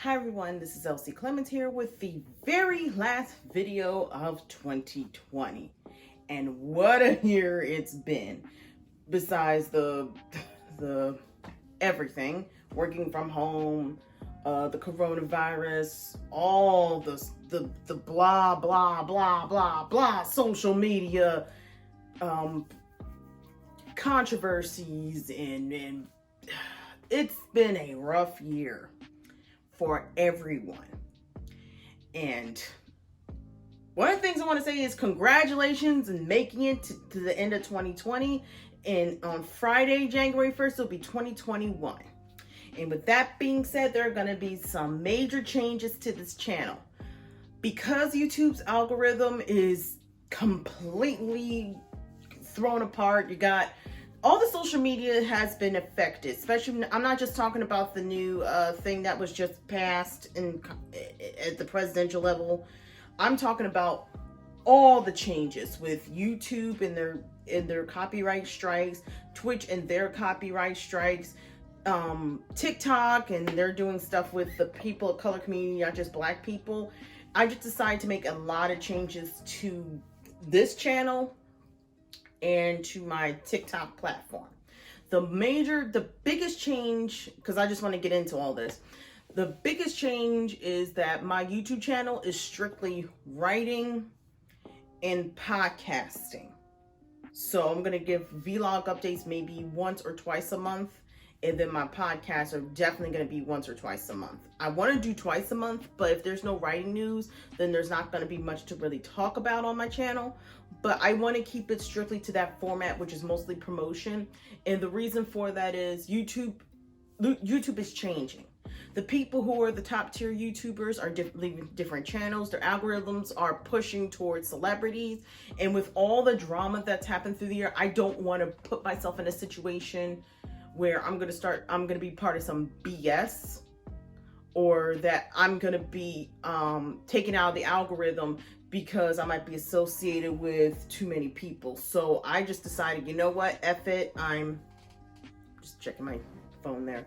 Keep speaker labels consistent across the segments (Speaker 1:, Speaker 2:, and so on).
Speaker 1: Hi everyone, this is Elsie Clemens here with the very last video of 2020. And what a year it's been. Besides the everything, working from home, the coronavirus, all the blah blah blah blah blah social media controversies and it's been a rough year for everyone. And one of the things I want to say is congratulations and making it to the end of 2020. And on Friday, January 1st, it'll be 2021. And with that being said, there are going to be some major changes to this channel. Because YouTube's algorithm is completely thrown apart, you got all the social media has been affected, especially, I'm not just talking about the new thing that was just passed at the presidential level. I'm talking about all the changes with YouTube and their copyright strikes, Twitch and their copyright strikes, TikTok, and they're doing stuff with the people of color community, not just black people. I just decided to make a lot of changes to this channel and to my TikTok platform. The biggest change, because I just want to get into all this, the biggest change is that my YouTube channel is strictly writing and podcasting. So I'm going to give vlog updates maybe once or twice a month. And then my podcasts are definitely going to be once or twice a month. I want to do twice a month, but if there's no writing news, then there's not going to be much to really talk about on my channel. But I want to keep it strictly to that format, which is mostly promotion. And the reason for that is YouTube is changing. The people who are the top tier YouTubers are leaving different channels. Their algorithms are pushing towards celebrities. And with all the drama that's happened through the year, I don't want to put myself in a situation where I'm going to be part of some BS, or that I'm going to be taken out of the algorithm because I might be associated with too many people. So I just decided, you know what, F it. I'm just checking my phone there.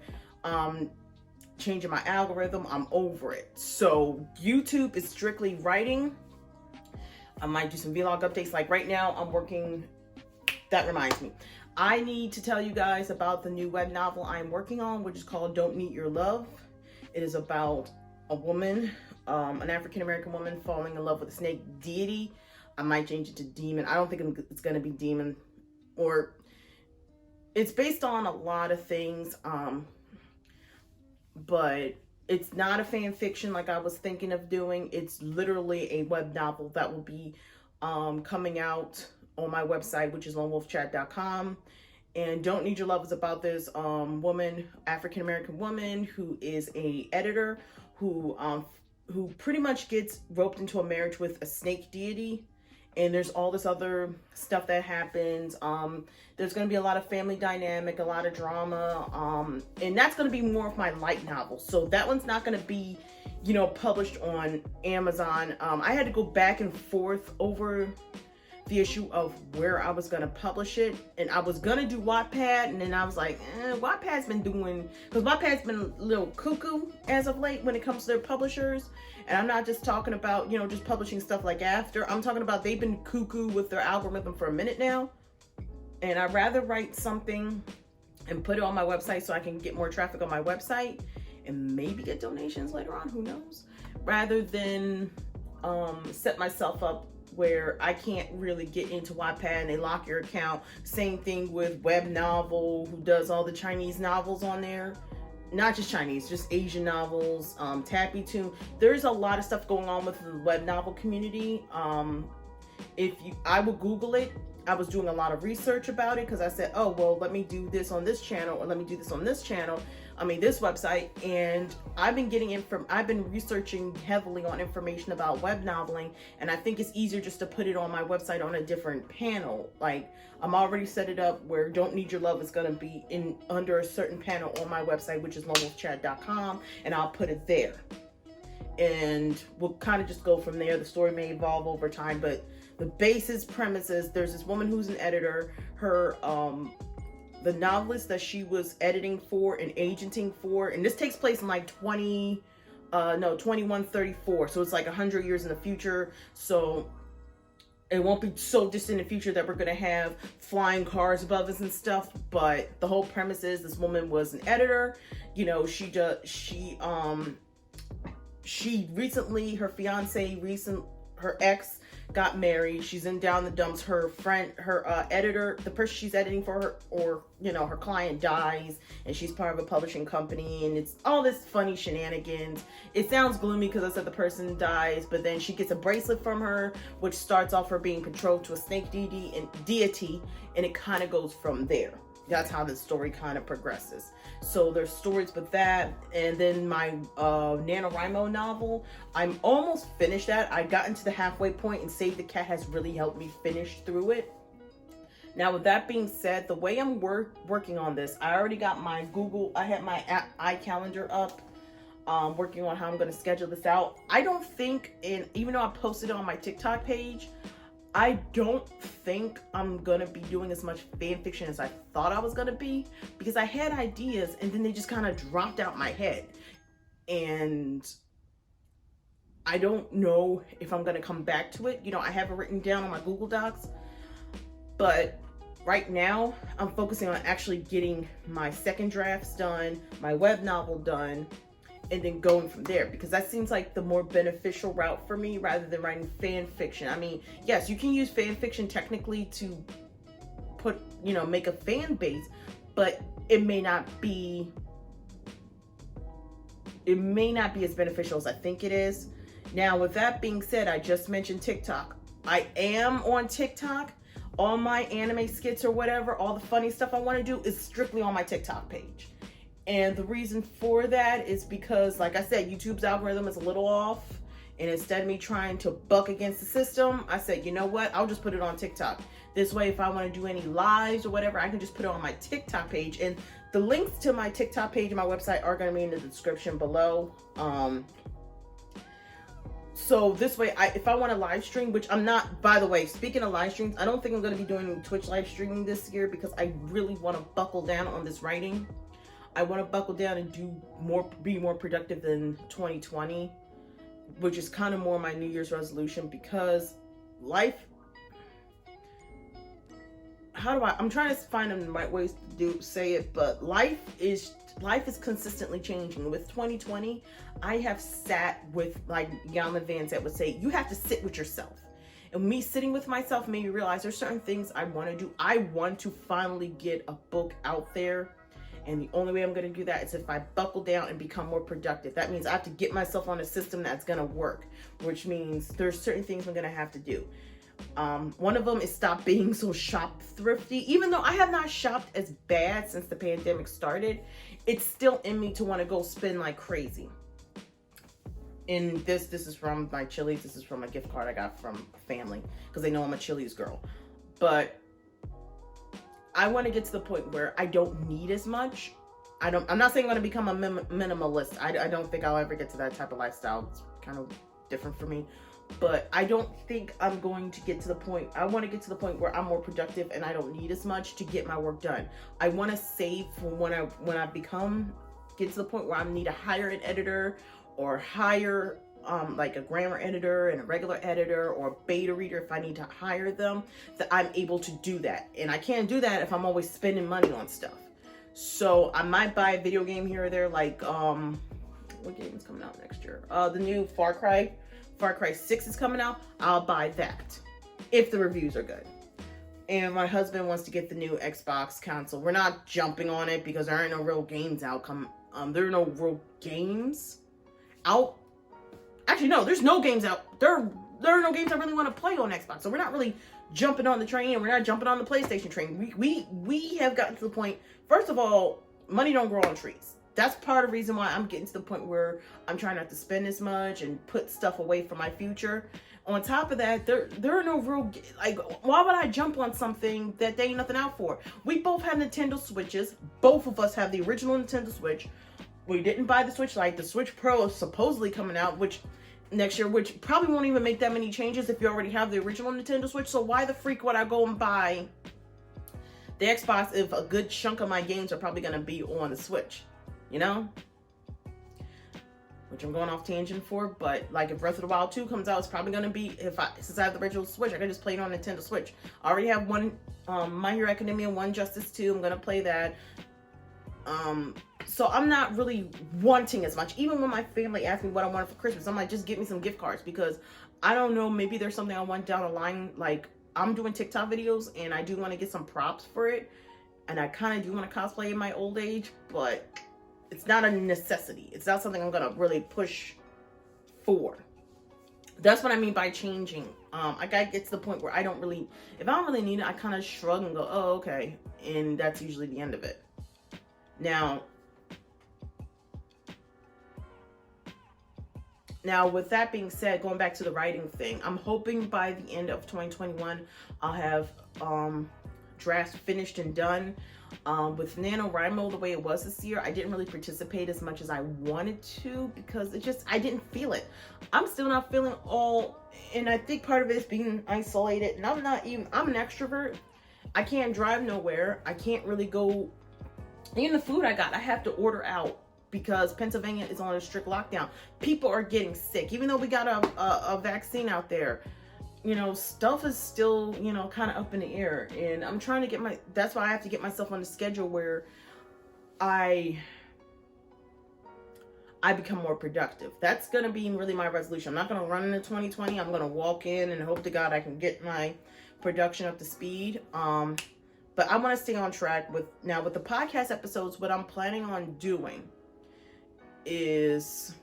Speaker 1: Changing my algorithm. I'm over it. So YouTube is strictly writing. I might do some vlog updates. Like right now, I'm working. That reminds me. I need to tell you guys about the new web novel I'm working on, which is called Don't Need Your Love. It is about a woman, an African-American woman falling in love with a snake deity. I might change it to demon. I don't think it's going to be demon, or it's based on a lot of things. But it's not a fan fiction like I was thinking of doing. It's literally a web novel that will be coming out on my website, which is lonewolfchat.com. And Don't Need Your Love is about this woman, African-American woman, who is a editor who pretty much gets roped into a marriage with a snake deity. And there's all this other stuff that happens. There's going to be a lot of family dynamic, a lot of drama. And that's going to be more of my light novel. So that one's not going to be, published on Amazon. I had to go back and forth over the issue of where I was going to publish it. And I was going to do Wattpad. And then I was like, Wattpad's been doing, because Wattpad's been a little cuckoo as of late when it comes to their publishers. And I'm not just talking about, just publishing stuff like After. I'm talking about they've been cuckoo with their algorithm for a minute now. And I'd rather write something and put it on my website so I can get more traffic on my website and maybe get donations later on, who knows? Rather than set myself up where I can't really get into Wattpad and they lock your account. Same thing with Web Novel, who does all the Chinese novels on there. Not just Chinese, just Asian novels, Tappy Toon. There's a lot of stuff going on with the web novel community. I will Google it. I was doing a lot of research about it because I said, oh, well, let me do this on this channel, or let me do this on this channel. This website. And I've been researching heavily on information about web noveling. And I think it's easier just to put it on my website on a different panel. Like I'm already set it up where Don't Need Your Love is going to be under a certain panel on my website, which is lonewolfchat.com. And I'll put it there. And we'll kind of just go from there. The story may evolve over time, but the basis premises, there's this woman who's an editor. Her the novelist that she was editing for and agenting for, and this takes place in like no, 2134. So it's like 100 years in the future. So it won't be so distant in the future that we're going to have flying cars above us and stuff. But the whole premise is this woman was an editor. You know, she recently, her her ex got married. She's in down the dumps. Her friend, her editor, the person she's editing for her, or, you know, her client dies, and she's part of a publishing company, and it's all this funny shenanigans. It sounds gloomy because I said the person dies, but then she gets a bracelet from her, which starts off her being betrothed to a snake deity, and it kind of goes from there. That's how the story kind of progresses. So there's stories with that. And then my NaNoWriMo novel, I'm almost finished that. I got into the halfway point, and Save the Cat has really helped me finish through it. Now, with that being said, the way I'm working on this, I already got my I had my iCalendar up, working on how I'm going to schedule this out. I don't think, even though I posted it on my TikTok page, I don't think I'm going to be doing as much fan fiction as I thought I was going to be, because I had ideas and then they just kind of dropped out my head. And I don't know if I'm going to come back to it. You know, I have it written down on my Google Docs, but right now I'm focusing on actually getting my second drafts done, my web novel done, and then going from there, because that seems like the more beneficial route for me rather than writing fan fiction. I mean, yes, you can use fan fiction technically to make a fan base, but it may not be as beneficial as I think it is. Now, with that being said, I just mentioned TikTok. I am on TikTok. All my anime skits or whatever, all the funny stuff I want to do is strictly on my TikTok page. And the reason for that is because, like I said, YouTube's algorithm is a little off. And instead of me trying to buck against the system, I said, you know what? I'll just put it on TikTok. This way, if I want to do any lives or whatever, I can just put it on my TikTok page. And the links to my TikTok page and my website are going to be in the description below. So this way, if I want to live stream, which I'm not, by the way, speaking of live streams, I don't think I'm going to be doing Twitch live streaming this year, because I really want to buckle down on this writing. I want to buckle down and be more productive than 2020, which is kind of more my New Year's resolution, because I'm trying to find the right ways to say it, but life is consistently changing. With 2020, I have sat with, like Iyanla Vanzant would say, you have to sit with yourself. And me sitting with myself made me realize there's certain things I want to do. I want to finally get a book out there. And the only way I'm going to do that is if I buckle down and become more productive. That means I have to get myself on a system that's going to work, which means there's certain things I'm going to have to do. One of them is stop being so shop thrifty. Even though I have not shopped as bad since the pandemic started, it's still in me to want to go spend like crazy. And this is from my Chili's. This is from a gift card I got from family, because they know I'm a Chili's girl. But I want to get to the point where I don't need as much. I'm not saying I'm going to become a minimalist. I don't think I'll ever get to that type of lifestyle. It's kind of different for me. But I don't think I'm going to get to the point. I want to get to the point where I'm more productive and I don't need as much to get my work done. I want to save for when I get to the point where I need to hire an editor, or hire like a grammar editor and a regular editor, or a beta reader if I need to hire them, that I'm able to do that. And I can't do that if I'm always spending money on stuff. So I might buy a video game here or there, like what game is coming out next year? The new Far Cry 6 is coming out. I'll buy that if the reviews are good. And my husband wants to get the new Xbox console. We're not jumping on it because there aren't no real games out. There are no real games out. Actually, no, there's no games out. There are no games I really want to play on Xbox. So we're not really jumping on the train, and we're not jumping on the PlayStation train. We have gotten to the point, first of all, money don't grow on trees. That's part of the reason why I'm getting to the point where I'm trying not to spend as much and put stuff away for my future. On top of that, there are no real, like, why would I jump on something that there ain't nothing out for? We both have Nintendo Switches. Both of us have the original Nintendo Switch. We didn't buy the Switch Lite. The Switch Pro is supposedly coming out next year, which probably won't even make that many changes if you already have the original Nintendo Switch. So why the freak would I go and buy the Xbox if a good chunk of my games are probably going to be on the Switch? You know? which I'm going off tangent for, but like if Breath of the Wild 2 comes out, it's probably gonna be, since I have the original Switch, I can just play it on Nintendo Switch. I already have one My Hero Academia, one Justice 2. I'm gonna play that. So I'm not really wanting as much. Even when my family asked me what I wanted for Christmas, I'm like, just get me some gift cards, because I don't know, maybe there's something I want down the line. Like, I'm doing TikTok videos and I do want to get some props for it, and I kind of do want to cosplay in my old age, but it's not a necessity. It's not something I'm gonna really push for. That's what I mean by changing. I gotta get to the point where I don't really, if I don't really need it, I kind of shrug and go, oh, okay, and that's usually the end of it. Now, with that being said, going back to the writing thing, I'm hoping by the end of 2021, I'll have drafts finished and done. With NaNoWriMo, the way it was this year, I didn't really participate as much as I wanted to, because I didn't feel it. I'm still not feeling all, and I think part of it is being isolated, and I'm an extrovert. I can't drive nowhere. I can't really go, even the food I have to order out, because Pennsylvania is on a strict lockdown. People are getting sick. Even though we got a vaccine out there, stuff is still, kind of up in the air. And I'm trying to that's why I have to get myself on the schedule where I become more productive. That's going to be really my resolution. I'm not going to run into 2020. I'm going to walk in and hope to God I can get my production up to speed. But I want to stay on track with the podcast episodes. What I'm planning on doing is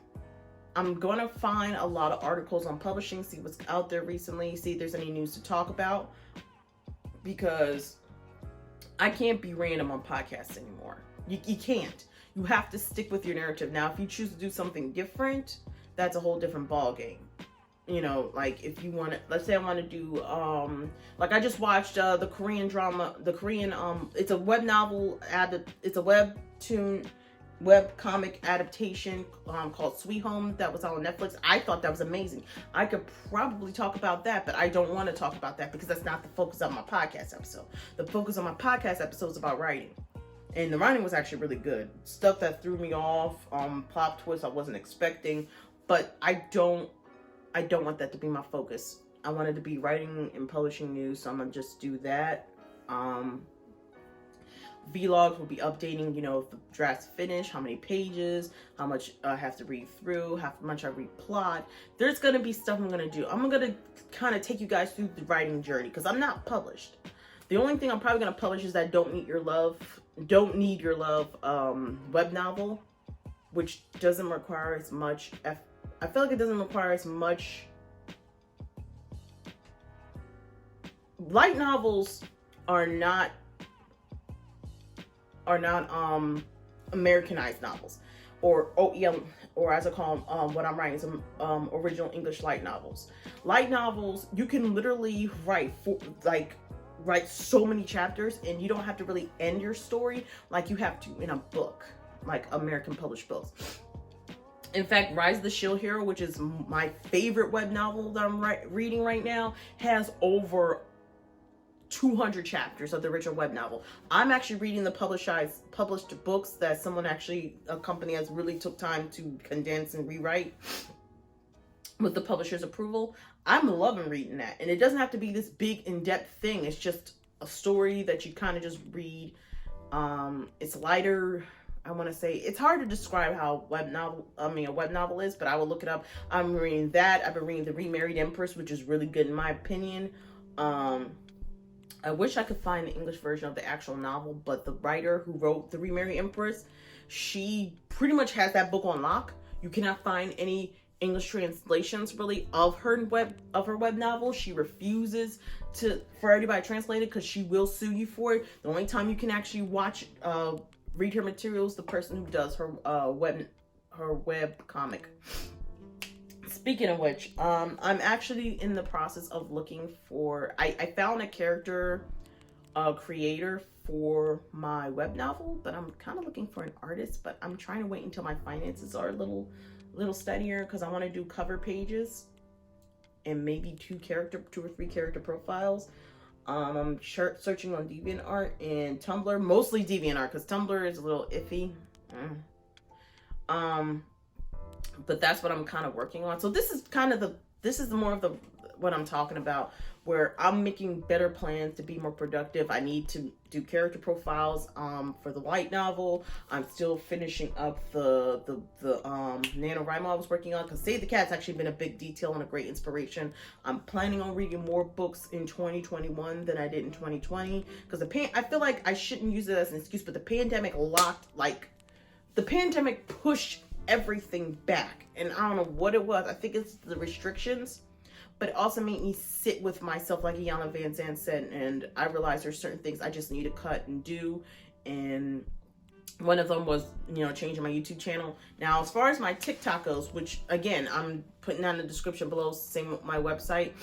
Speaker 1: I'm going to find a lot of articles on publishing, see what's out there recently, see if there's any news to talk about, because I can't be random on podcasts anymore. You can't. You have to stick with your narrative. Now, if you choose to do something different, that's a whole different ball game. Like if you want to, let's say I want to do, like I just watched the Korean drama, it's a web novel, it's a web comic adaptation called Sweet Home that was on Netflix. I thought that was amazing. I could probably talk about that, but I don't want to talk about that because that's not the focus of my podcast episode. The focus of my podcast episode is about writing. And the writing was actually really good. Stuff that threw me off, plot twists I wasn't expecting, but I don't want that to be my focus. I wanted to be writing and publishing news, so I'm gonna just do that. Vlogs will be updating, if the draft's finished, how many pages, how much I have to read through, how much I read plot. There's going to be stuff I'm going to do. I'm going to kind of take you guys through the writing journey, because I'm not published. The only thing I'm probably going to publish is that Don't Need Your Love web novel, which doesn't require as much, I feel like it doesn't require as much. Light novels are not Americanized novels, or OEM, or as I call them, what I'm writing is original English light novels. Light novels, you can literally write so many chapters, and you don't have to really end your story like you have to in a book, like American published books. In fact, Rise of the Shield Hero, which is my favorite web novel that I'm reading right now, has over 200 chapters of the original web novel. I'm actually reading the published books that a company has really took time to condense and rewrite with the publisher's approval. I'm loving reading that. And it doesn't have to be this big in-depth thing. It's just a story that you kind of just read. It's lighter. I want to say, it's hard to describe how a web novel is, but I will look it up. I'm reading that. I've been reading The Remarried Empress, which is really good in my opinion. I wish I could find the English version of the actual novel, but the writer who wrote The Remarried Empress, she pretty much has that book on lock. You cannot find any English translations really of her web novel. She refuses for everybody to translate it because she will sue you for it. The only time you can actually read her materials, the person who does her web comic. Speaking of which, I'm actually in the process of looking for, I found a character creator for my web novel, but I'm kind of looking for an artist, but I'm trying to wait until my finances are a little steadier, because I want to do cover pages and maybe 2 or 3 character profiles. I'm searching on DeviantArt and Tumblr, mostly DeviantArt, because Tumblr is a little iffy. but that's what I'm kind of working on. So this is kind of more of the what I'm talking about, where I'm making better plans to be more productive. I need to do character profiles for the light novel. I'm still finishing up the NaNoWriMo I was working on, because Save the Cat's actually been a big detail and a great inspiration. I'm planning on reading more books in 2021 than I did in 2020, because I feel like I shouldn't use it as an excuse, but the pandemic pushed everything back, and I don't know what it was. I think it's the restrictions, but it also made me sit with myself, like Iyanla Vanzant said, and I realized there's certain things I just need to cut and do, and one of them was, changing my YouTube channel. Now, as far as my TikTok goes, which again, I'm putting down in the description below, same with my website,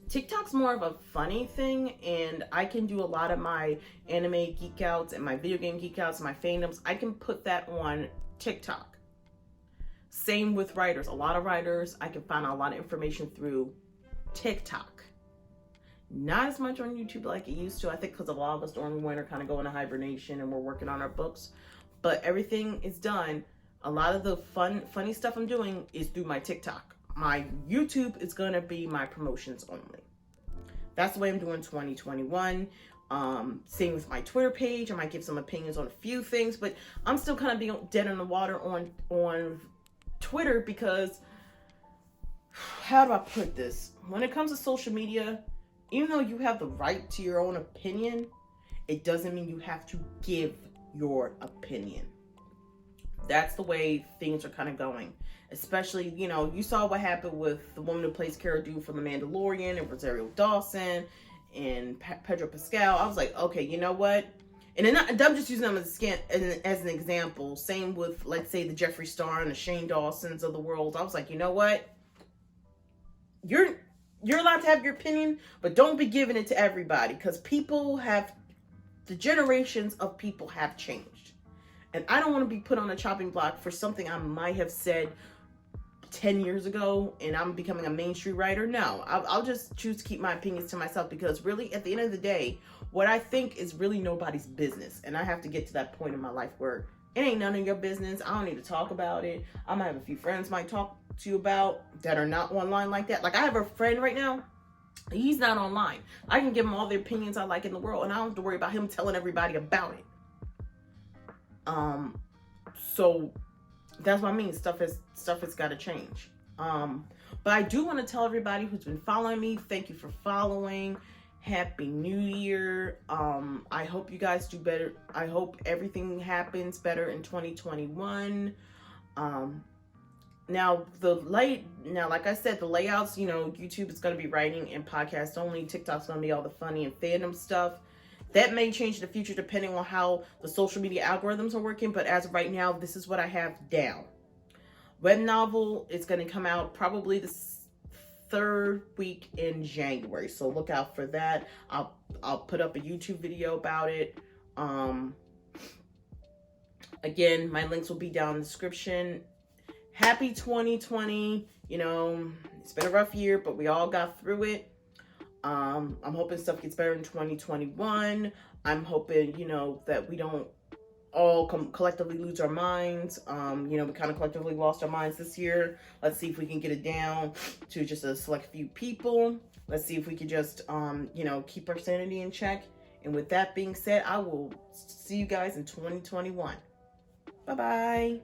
Speaker 1: TikTok's more of a funny thing, and I can do a lot of my anime geek outs and my video game geek outs and my fandoms. I can put that on TikTok. Same with writers. A lot of writers, I can find a lot of information through TikTok. Not as much on YouTube like it used to, I think, because a lot of us during winter kind of go into hibernation and we're working on our books. But everything is done. A lot of the funny stuff I'm doing is through my TikTok. My YouTube is going to be my promotions only. That's the way I'm doing 2021. Same with my Twitter page. I might give some opinions on a few things, but I'm still kind of being dead in the water on Twitter, because how do I put this? When it comes to social media, even though you have the right to your own opinion, it doesn't mean you have to give your opinion. That's the way things are kind of going. Especially, you saw what happened with the woman who plays Cara Dune from The Mandalorian, and Rosario Dawson, and Pedro Pascal. I was like, okay, you know what? And I'm just using them as an example. Same with, let's say, the Jeffree Star and the Shane Dawsons of the world. I was like, you know what? You're allowed to have your opinion, but don't be giving it to everybody, because the generations of people have changed. And I don't want to be put on a chopping block for something I might have said 10 years ago and I'm becoming a mainstream writer. No, I'll just choose to keep my opinions to myself, because really, at the end of the day, what I think is really nobody's business. And I have to get to that point in my life where it ain't none of your business. I don't need to talk about it. I might have a few friends might talk to you about that are not online like that. Like, I have a friend right now. He's not online. I can give him all the opinions I like in the world, and I don't have to worry about him telling everybody about it. So that's what I mean. Stuff has got to change. But I do want to tell everybody who's been following me, thank you for following. Happy New Year. I hope you guys do better. I hope everything happens better in 2021. Now, like I said, the layouts, YouTube is going to be writing and podcast only. TikTok's going to be all the funny and fandom stuff. That may change in the future depending on how the social media algorithms are working. But as of right now, this is what I have down. Web novel is going to come out probably the third week in January. So look out for that. I'll put up a YouTube video about it. Again, my links will be down in the description. Happy 2020. It's been a rough year, but we all got through it. I'm hoping stuff gets better in 2021. I'm hoping, that we don't all collectively lose our minds. We kind of collectively lost our minds this year. Let's see if we can get it down to just a select few people. Let's see if we can just, keep our sanity in check. And with that being said, I will see you guys in 2021. Bye-bye.